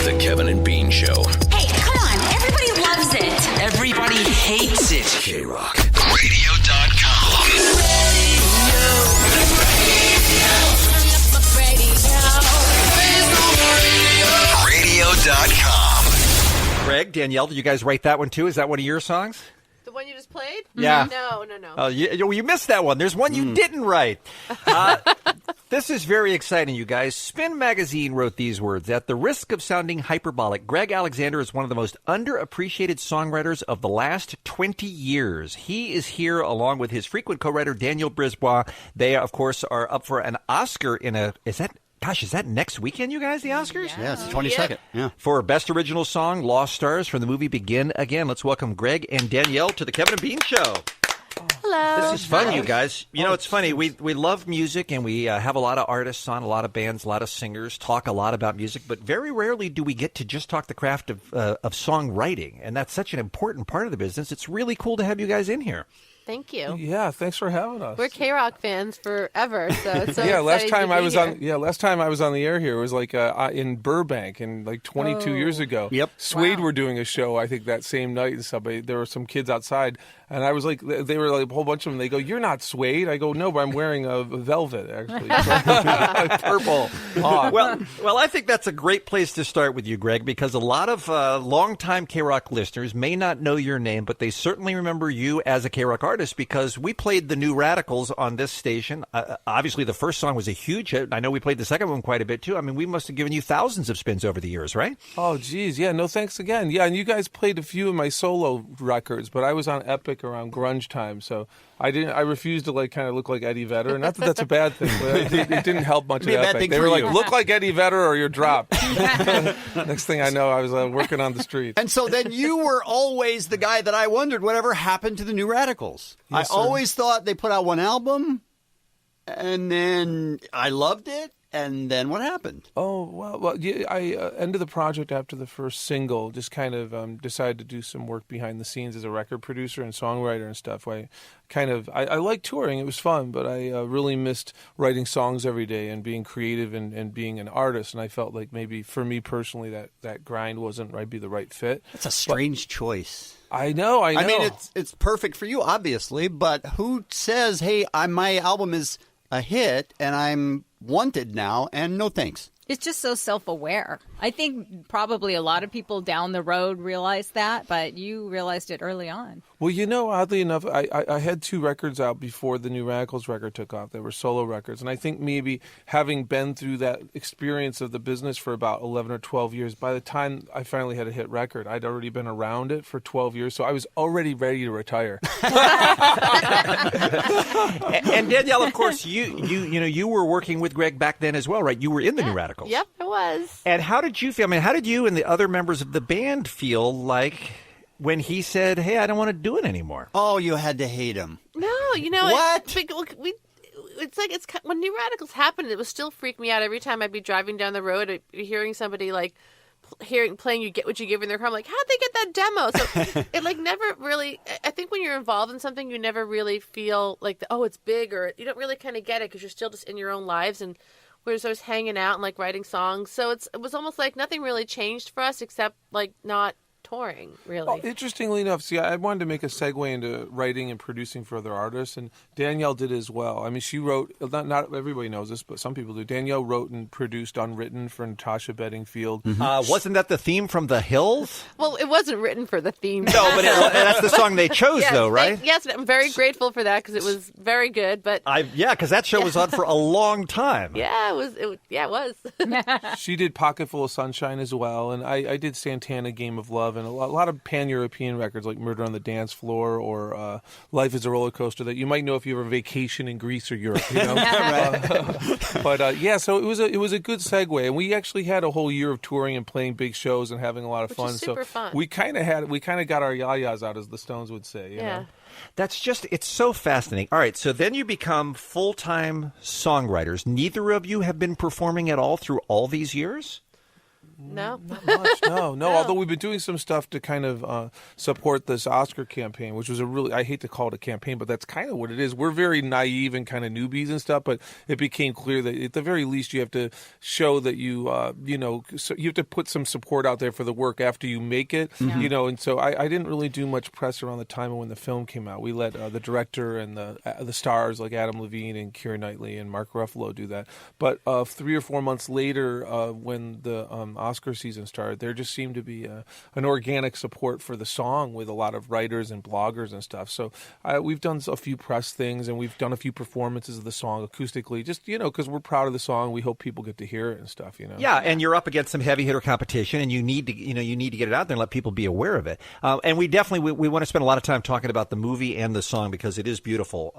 The Kevin and Bean Show. Hey, come on. Everybody loves it. Everybody hates it. KROQ-Radio.com. Radio.com. Gregg, Danielle, did you guys write that one too? Is that one of your songs? The one you just played? Yeah. No. Oh, you missed that one. There's one you didn't write. This is very exciting, you guys. Spin Magazine wrote these words. At the risk of sounding hyperbolic, Gregg Alexander is one of the most underappreciated songwriters of the last 20 years. He is here along with his frequent co-writer, Danielle Brisebois. They, of course, are up for an Oscar is that next weekend, you guys, the Oscars? Yeah, it's the 22nd. Yeah. For Best Original Song, Lost Stars from the movie Begin Again. Let's welcome Gregg and Danielle to the Kevin and Bean Show. Hello. This is fun, you guys. You know, it's funny. We love music, and we have a lot of artists on, a lot of bands, a lot of singers, talk a lot about music, but very rarely do we get to just talk the craft of songwriting, and that's such an important part of the business. It's really cool to have you guys in here. Thank you. Yeah, thanks for having us. We're KROQ fans forever, so it's so yeah, last exciting time to I be was here. last time I was on the air here was like in Burbank, and like 22 years ago. Yep. Suede were doing a show, I think, that same night and stuff. There were some kids outside, and I was like, they were like a whole bunch of them. They go, "You're not Suede." I go, "No, but I'm wearing a velvet, actually, purple." Well, I think that's a great place to start with you, Gregg, because a lot of longtime KROQ listeners may not know your name, but they certainly remember you as a KROQ artist because we played the New Radicals on this station. Obviously, the first song was a huge hit. I know we played the second one quite a bit, too. I mean, we must have given you thousands of spins over the years, right? Oh, geez. Yeah, no, thanks again. Yeah, and you guys played a few of my solo records, but I was on Epic around grunge time, so I refused to like kind of look like Eddie Vedder. Not that that's a bad thing, but it didn't help much Be a at bad Epic. thing They for were like, you. look like Eddie Vedder or you're dropped. Next thing I know, I was working on the street. And so then you were always the guy that I wondered whatever happened to the New Radicals. Yes, I sir. always thought they put out one album, and then I loved it, and then what happened? Oh, well yeah, I ended the project after the first single, just kind of decided to do some work behind the scenes as a record producer and songwriter and stuff. I like touring, it was fun, but I really missed writing songs every day and being creative and being an artist, and I felt like maybe for me personally that grind wasn't be the right fit. That's a strange choice. I know. I mean, it's perfect for you, obviously, but who says, hey, my album is a hit and I'm wanted now and no thanks? It's just so self-aware. I think probably a lot of people down the road realize that, but you realized it early on. Well, oddly enough, I had 2 records out before the New Radicals record took off. They were solo records. And I think maybe having been through that experience of the business for about 11 or 12 years, by the time I finally had a hit record, I'd already been around it for 12 years. So I was already ready to retire. And Danielle, of course, you were working with Gregg back then as well, right? You were in the New Radicals. Yep, it was. And how did you feel? I mean, how did you and the other members of the band feel like when he said, hey, I don't want to do it anymore? Oh, you had to hate him. No, What? It's like when New Radicals happened, it would still freak me out every time I'd be driving down the road, I'd be hearing somebody playing You Get What You Give in their car. I'm like, how'd they get that demo? So it never really, I think when you're involved in something, you never really feel like, it's big, or you don't really kind of get it because you're still just in your own lives, and we're just hanging out and writing songs. So it was almost like nothing really changed for us except not touring, really. Oh, interestingly enough, see, I wanted to make a segue into writing and producing for other artists, and Danielle did as well. I mean, she wrote, not everybody knows this, but some people do. Danielle wrote and produced Unwritten for Natasha Bedingfield. Mm-hmm. Wasn't that the theme from The Hills? Well, it wasn't written for the theme. No, but that's the song they chose, yes, though, right? Yes, I'm very grateful for that because it was very good. But because that show was on for a long time. Yeah, it was. She did Pocketful of Sunshine as well, and I did Santana, Game of Love, and a lot of pan-European records like Murder on the Dance Floor or Life is a Roller Coaster that you might know if you were on vacation in Greece or Europe. So it was a good segue, and we actually had a whole year of touring and playing big shows and having a lot of Which fun. is super fun. We kind of got our yayas out, as the Stones would say. You know? It's so fascinating. All right, so then you become full-time songwriters. Neither of you have been performing at all through all these years? No. Not much, no. Although we've been doing some stuff to kind of support this Oscar campaign, which was I hate to call it a campaign, but that's kind of what it is. We're very naive and kind of newbies and stuff, but it became clear that at the very least you have to show that you have to put some support out there for the work after you make it, and so I didn't really do much press around the time when the film came out. We let the director and the stars like Adam Levine and Keira Knightley and Mark Ruffalo do that. But 3 or 4 months later, when the Oscar season started, there just seemed to be an organic support for the song with a lot of writers and bloggers and stuff. So we've done a few press things, and we've done a few performances of the song acoustically, just because we're proud of the song. We hope people get to hear it and stuff. Yeah, and you're up against some heavy hitter competition, and you need to get it out there and let people be aware of it. And we definitely we want to spend a lot of time talking about the movie and the song because it is beautiful,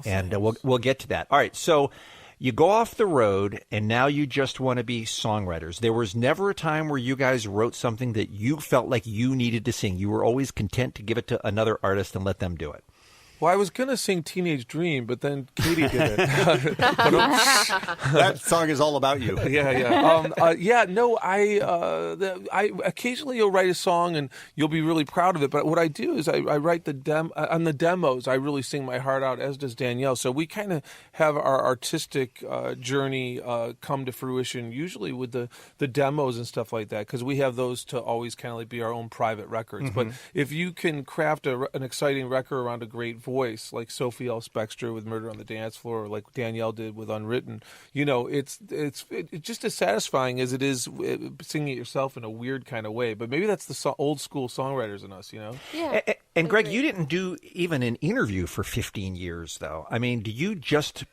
and we'll get to that. All right, so. You go off the road, and now you just want to be songwriters. There was never a time where you guys wrote something that you felt like you needed to sing. You were always content to give it to another artist and let them do it. Well, I was going to sing Teenage Dream, but then Katie did it. That song is all about you. Yeah. I occasionally you'll write a song and you'll be really proud of it. But what I do is I write on the demos, I really sing my heart out, as does Danielle. So we kind of have our artistic journey come to fruition, usually with the demos and stuff like that, because we have those to always kind of like be our own private records. But if you can craft an exciting record around a great voice, like Sophie Ellis-Bextor with Murder on the Dance Floor, or like Danielle did with Unwritten, it's just as satisfying as it is singing it yourself in a weird kind of way. But maybe that's the old school songwriters in us, Yeah. And Gregg, you didn't do even an interview for 15 years, though. I mean, do you just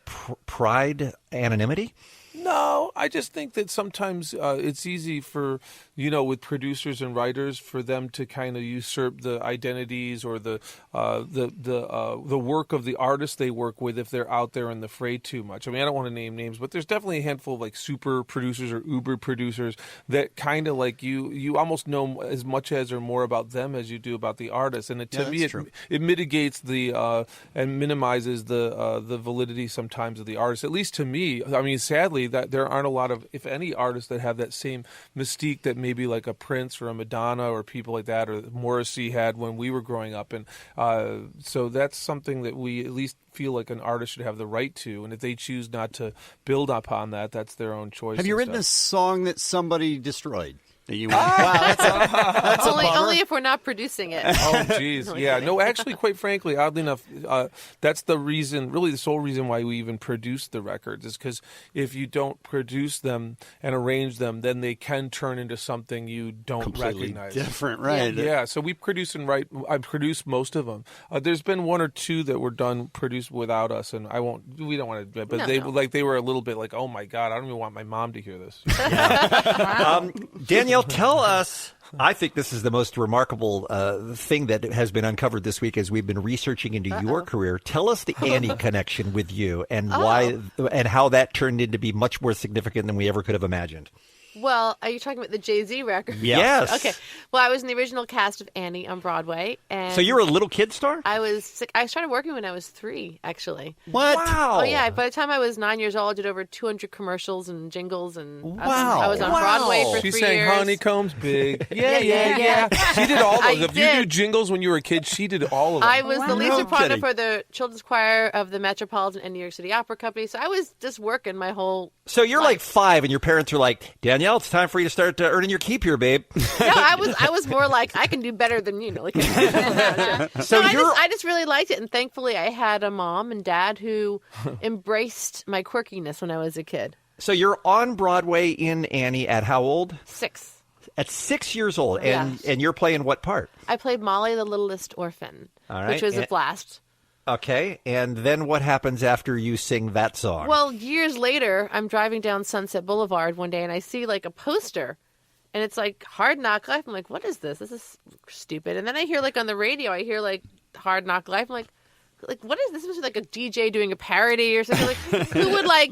pride anonymity? No, I just think that sometimes it's easy for, with producers and writers, for them to kind of usurp the identities or the work of the artists they work with if they're out there in the fray too much. I mean, I don't want to name names, but there's definitely a handful of like super producers or uber producers that kind of like you almost know as much as or more about them as you do about the artist. And to me, it mitigates and minimizes the validity sometimes of the artist. At least to me, I mean, sadly, that there aren't a lot of, if any, artists that have that same mystique that maybe like a Prince or a Madonna or people like that or Morrissey had when we were growing up. And so that's something that we at least feel like an artist should have the right to. And if they choose not to build upon that, that's their own choice. Have you written a song that somebody destroyed? Wow, that's only if we're not producing it. Oh, geez. Yeah. No, actually, quite frankly, oddly enough, that's the reason, really the sole reason why we even produce the records is because if you don't produce them and arrange them, then they can turn into something you don't completely recognize. Different, right? Yeah. So we produce and write. I produce most of them. There's been one or two that were produced without us, and we don't want to, but they were a little bit like, oh my God, I don't even want my mom to hear this. Danielle, tell us, I think this is the most remarkable thing that has been uncovered this week as we've been researching into your career. Tell us the Annie connection with you and why and how that turned into be much more significant than we ever could have imagined. Well, are you talking about the Jay-Z record? Yes. Okay. Well, I was in the original cast of Annie on Broadway. And so you were a little kid star? I started working when I was 3, actually. What? Wow. Oh, yeah. By the time I was 9 years old, I did over 200 commercials and jingles. And Wow. I was on Broadway for 3 years. She sang Honeycombs Big. Yeah. She did all those. If you do jingles when you were a kid, she did all of them. I was the lead soprano for the children's choir of the Metropolitan and New York City Opera Company. So I was just working my whole So you're life. like 5 and your parents are like, Danielle, it's time for you to start earning your keep here, babe. No, I was more like, I can do better than you. Like, So I just really liked it. And thankfully, I had a mom and dad who embraced my quirkiness when I was a kid. So you're on Broadway in Annie at how old? 6. At 6 years old. Yes. And you're playing what part? I played Molly the Littlest Orphan, All right. which was a blast. Okay. And then what happens after you sing that song? Well, years later, I'm driving down Sunset Boulevard one day and I see like a poster and it's like Hard Knock Life. I'm like, what is this? This is stupid. And then I hear like on the radio, I hear like Hard Knock Life. I'm like, what is this? Was like a DJ doing a parody or something. Like, who would like,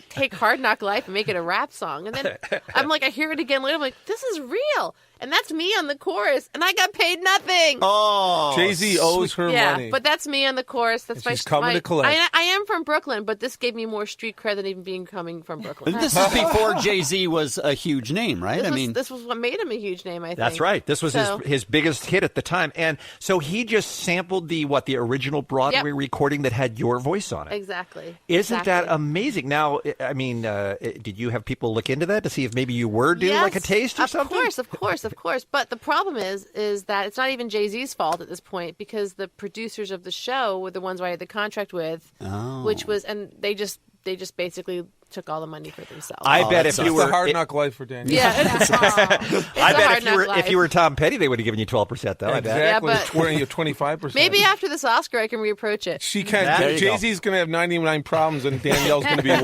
take Hard Knock Life and make it a rap song? And then I'm like, I hear it again later. I'm like, this is real. And that's me on the chorus, and I got paid nothing. Oh, Jay-Z owes her money. Yeah, but that's me on the chorus. That's she's coming to collect. I am from Brooklyn, but this gave me more street cred than even coming from Brooklyn. And this is before Jay-Z was a huge name, right? This was what made him a huge name, I think. That's right. This was his biggest hit at the time. And so he just sampled the original Broadway recording that had your voice on it. Exactly. Isn't that amazing? Now, I mean, did you have people look into that to see if maybe you were doing like a taste or something? Of course. But the problem is that it's not even Jay-Z's fault at this point, because the producers of the show were the ones I had the contract with, which was, and they just basically took all the money for themselves. I bet if you were the Hard Knock Life for Danielle. Yeah, I bet if you were Tom Petty, they would have given you 12%, though. Exactly. I bet. Yeah, but 25%. Maybe after this Oscar, I can reapproach it. She can't. Jay-Z's going to have 99 problems, and Danielle's going to be one.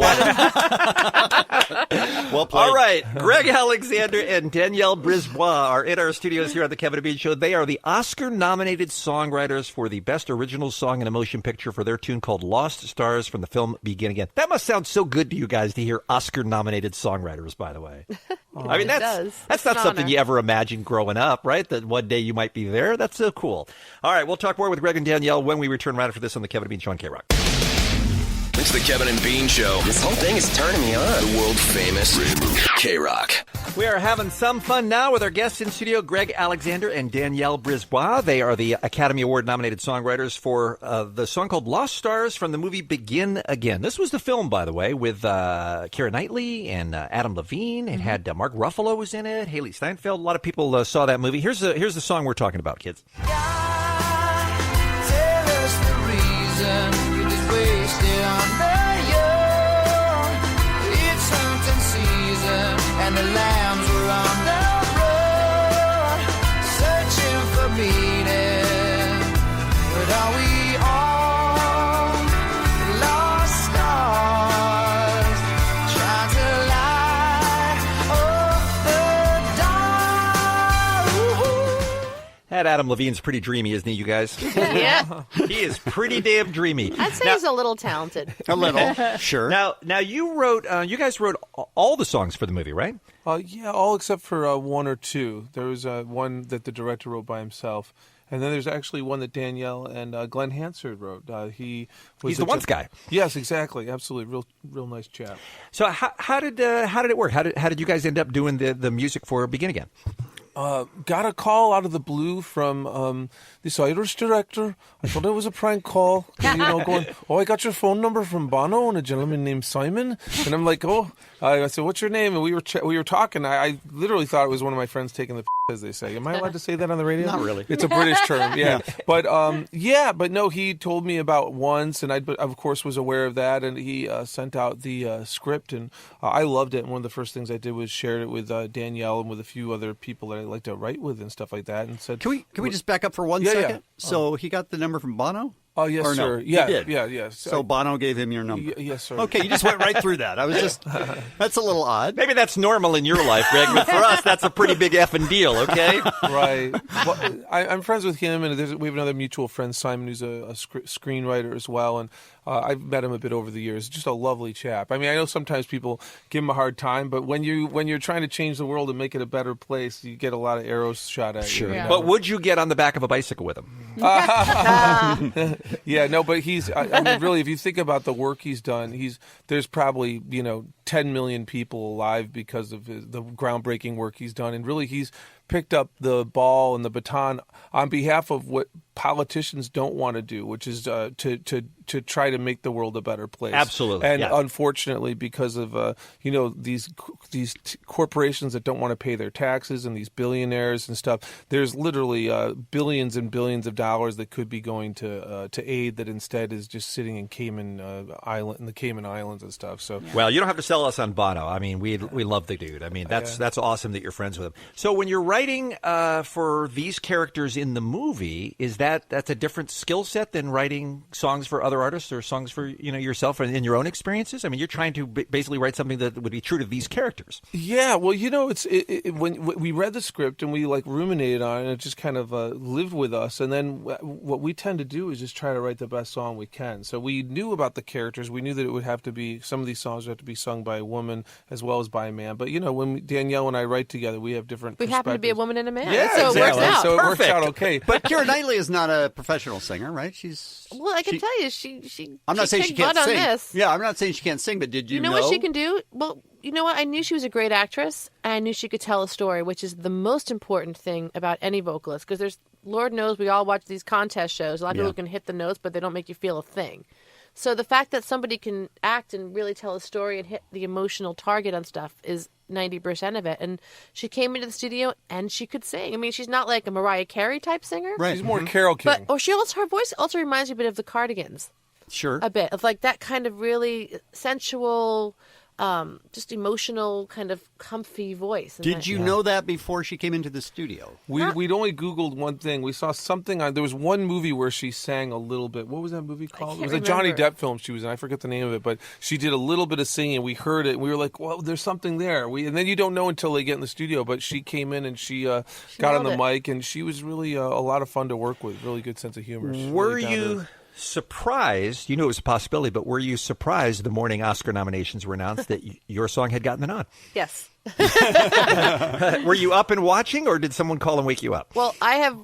Well played. All right, Gregg Alexander and Danielle Brisebois are in our studios here on the Kevin and Bean Show. They are the Oscar-nominated songwriters for the Best Original Song in a Motion Picture for their tune called "Lost Stars" from the film Begin Again. That must sound so good to you guys to hear Oscar-nominated songwriters, by the way. I mean, that's not something you ever imagined growing up, right? That one day you might be there. That's so cool. All right, we'll talk more with Gregg and Danielle when we return right after this on the Kevin and Bean Show on KROQ. It's the Kevin and Bean Show. This whole thing is turning me on. The world famous KROQ. We are having some fun now with our guests in studio, Gregg Alexander and Danielle Brisebois. They are the Academy Award nominated songwriters for the song called "Lost Stars" from the movie Begin Again. This was the film, by the way, with Keira Knightley and Adam Levine. It had Mark Ruffalo was in it, Haley Steinfeld. A lot of people saw that movie. Here's the song we're talking about, kids. Tell us the reason you just wasted on the young. It's hunting season and the lambs were on the road, searching for meaning. But are we all lost stars, trying to light up the dark? That Adam Levine's pretty dreamy, isn't he, you guys? Yeah. He is pretty damn dreamy. I'd say he's a little talented. A little, sure. Now you guys wrote all the songs for the movie, right? Yeah, all except for one or two. There was one that the director wrote by himself. And then there's actually one that Danielle and Glenn Hansard wrote. He's the once guy. Yes, exactly, absolutely, real nice chap. So how did it work? How did you guys end up doing the music for Begin Again? Got a call out of the blue from this Irish director. I thought it was a prank call. Going, I got your phone number from Bono and a gentleman named Simon. And I'm like, I said, what's your name? And we were talking. I literally thought it was one of my friends taking the as they say. Am I allowed to say that on the radio? Not really. It's a British term, yeah. But but no, he told me about once, and I of course was aware of that, and he sent out the script, and I loved it. And one of the first things I did was share it with Danielle and with a few other people that I like to write with and stuff like that, and said, Can we just back up for one second? Yeah. So he got the number from Bono? Oh, yes, or no? sir. Yeah, he did. Yeah. So Bono gave him your number? Yes, sir. Okay, you just went right through that. I was just, that's a little odd. Maybe that's normal in your life, Gregg, but for us, that's a pretty big effing deal, okay? Right. Well, I'm friends with him, and we have another mutual friend, Simon, who's a screenwriter as well, and I've met him a bit over the years. Just a lovely chap. I mean, I know sometimes people give him a hard time, but when you're trying to change the world and make it a better place, you get a lot of arrows shot at you. Sure. You know? But would you get on the back of a bicycle with him? Yeah, no, but I mean, really, if you think about the work he's done, there's probably, 10 million people alive because of the groundbreaking work he's done. And really, he's picked up the ball and the baton on behalf of what politicians don't want to do, which is to try to make the world a better place. Absolutely. And unfortunately, because of these corporations that don't want to pay their taxes and these billionaires and stuff, there's literally billions and billions of dollars that could be going to aid that instead is just sitting in the Cayman Islands and stuff. So well, you don't have to sell sell us on Bono. I mean, we love the dude. I mean, that's awesome that you're friends with him. So when you're writing for these characters in the movie, that's a different skill set than writing songs for other artists or songs for yourself and in your own experiences? I mean, you're trying to basically write something that would be true to these characters. Yeah, well, when we read the script and we ruminated on it, and it just kind of lived with us. And then what we tend to do is just try to write the best song we can. So we knew about the characters. We knew that it would have to be, some of these songs would have to be sung by a woman as well as by a man. But when Danielle and I write together, we have different perspectives. We happen to be a woman and a man. Yeah, so exactly. It works out. So it Perfect. works out okay. But Keira Knightley is not a professional singer, right? Well, I can tell you, she I'm not saying she can't butt sing. on this. Yeah, I'm not saying she can't sing, but did you know what she can do? Well, you know what? I knew she was a great actress, and I knew she could tell a story, which is the most important thing about any vocalist. Because Lord knows, we all watch these contest shows. A lot of people can hit the notes, but they don't make you feel a thing. So the fact that somebody can act and really tell a story and hit the emotional target on stuff is 90% of it. And she came into the studio and she could sing. I mean, she's not like a Mariah Carey type singer. Right. She's more Carole King. But her voice also reminds me a bit of the Cardigans. Sure. A bit of like that kind of really sensual, just emotional, kind of comfy voice. And Did you know that before she came into the studio? We'd only Googled one thing. We saw something there was one movie where she sang a little bit. What was that movie called? It was a Johnny Depp film she was in. I forget the name of it, but she did a little bit of singing. We heard it, and we were like, well, there's something there. And then you don't know until they get in the studio, but she came in and she got on the mic, and she was really a lot of fun to work with. Really good sense of humor. Were you surprised, it was a possibility, but were you surprised the morning Oscar nominations were announced that your song had gotten the nod? Yes. Were you up and watching, or did someone call and wake you up? Well, I have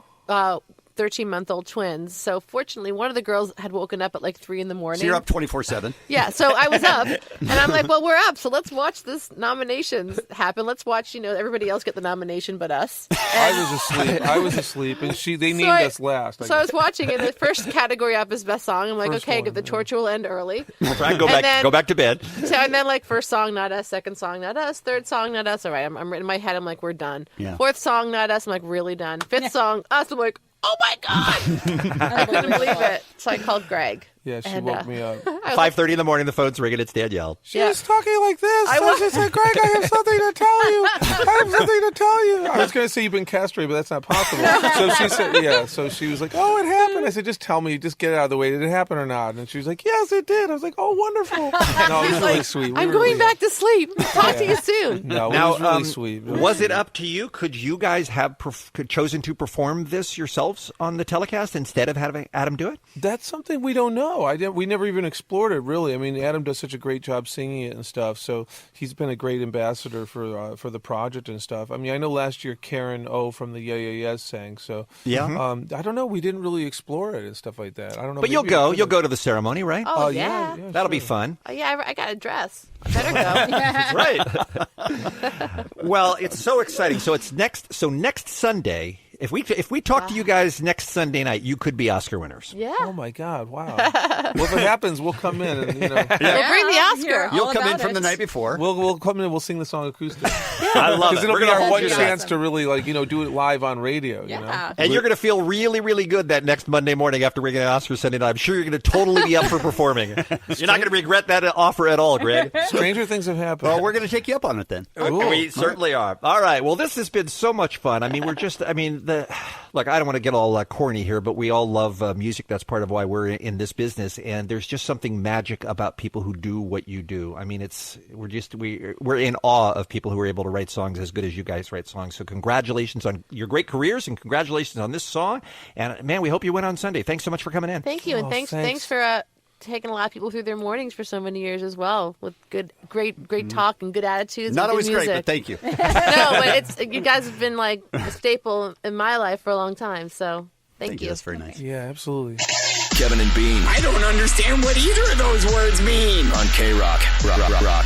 13-month-old twins, so fortunately one of the girls had woken up at like 3 in the morning. So you're up 24/7. Yeah, so I was up, and I'm like, well, we're up, so let's watch this nominations happen. Let's watch, everybody else get the nomination but us. I was asleep, and they named us last. So I was watching it. The first category up is best song. I'm like, okay, the torture will end early. Right, go back to bed. So, and then first song, not us. Second song, not us. Third song, not us. All right, I'm in my head. I'm like, we're done. Yeah. Fourth song, not us. I'm like, really done. Fifth song, us. I'm like, oh my God. I couldn't believe it. So I called Gregg. Yeah, she woke me up. 5:30 in the morning, the phone's ringing. It's Danielle. She's talking like this. She said, Gregg, I have something to tell you. I have something to tell you. I was going to say you've been castrated, but that's not possible. So she said, so she was like, oh, it happened. I said, just tell me, just get it out of the way. Did it happen or not? And she was like, yes, it did. I was like, oh, wonderful. No, it was really sweet. I'm going back to sleep. Talk to you soon. No, it was really sweet. Was it up to you? Could you guys have chosen to perform this yourselves on the telecast instead of having Adam do it? That's something we don't know. We never even explored it, really. I mean, Adam does such a great job singing it and stuff, so he's been a great ambassador for the project and stuff. I mean, I know last year Karen O from the Yeah Yeah Yeahs sang, so yeah. I don't know. We didn't really explore it and stuff like that. I don't know. But you'll go to the ceremony, right? Oh, yeah. That'll be fun. Oh, yeah, I got a dress. I better go. Right. Well, it's so exciting. So it's next Sunday. If we talk to you guys next Sunday night, you could be Oscar winners. Yeah. Oh my God! Wow. Well, if it happens, we'll come in and we'll bring the Oscar. You'll come in from the night before. We'll come in and we'll sing the song acoustic. I love it. Because it'll We're be gonna our hold one you to chance that. to really do it live on radio. You know? And you're going to feel really, really good that next Monday morning after winning an Oscar Sunday night. I'm sure you're going to totally be up for performing. You're not going to regret that offer at all, Greg. Stranger things have happened. Well, we're going to take you up on it then. We certainly are. All right. Well, this has been so much fun. I mean, look, I don't want to get all corny here, but we all love music. That's part of why we're in this business. And there's just something magic about people who do what you do. I mean, we're in awe of people who are able to write songs as good as you guys write songs. So congratulations on your great careers and congratulations on this song. And man, we hope you win on Sunday. Thanks so much for coming in. Thank you. And thanks for taking a lot of people through their mornings for so many years as well, with great talk and good attitudes. Not and always good music. great, but thank you. No, but you guys have been like a staple in my life for a long time. So thank you. That's very nice. Yeah, absolutely. Kevin and Bean. I don't understand what either of those words mean. On KROQ. Rock.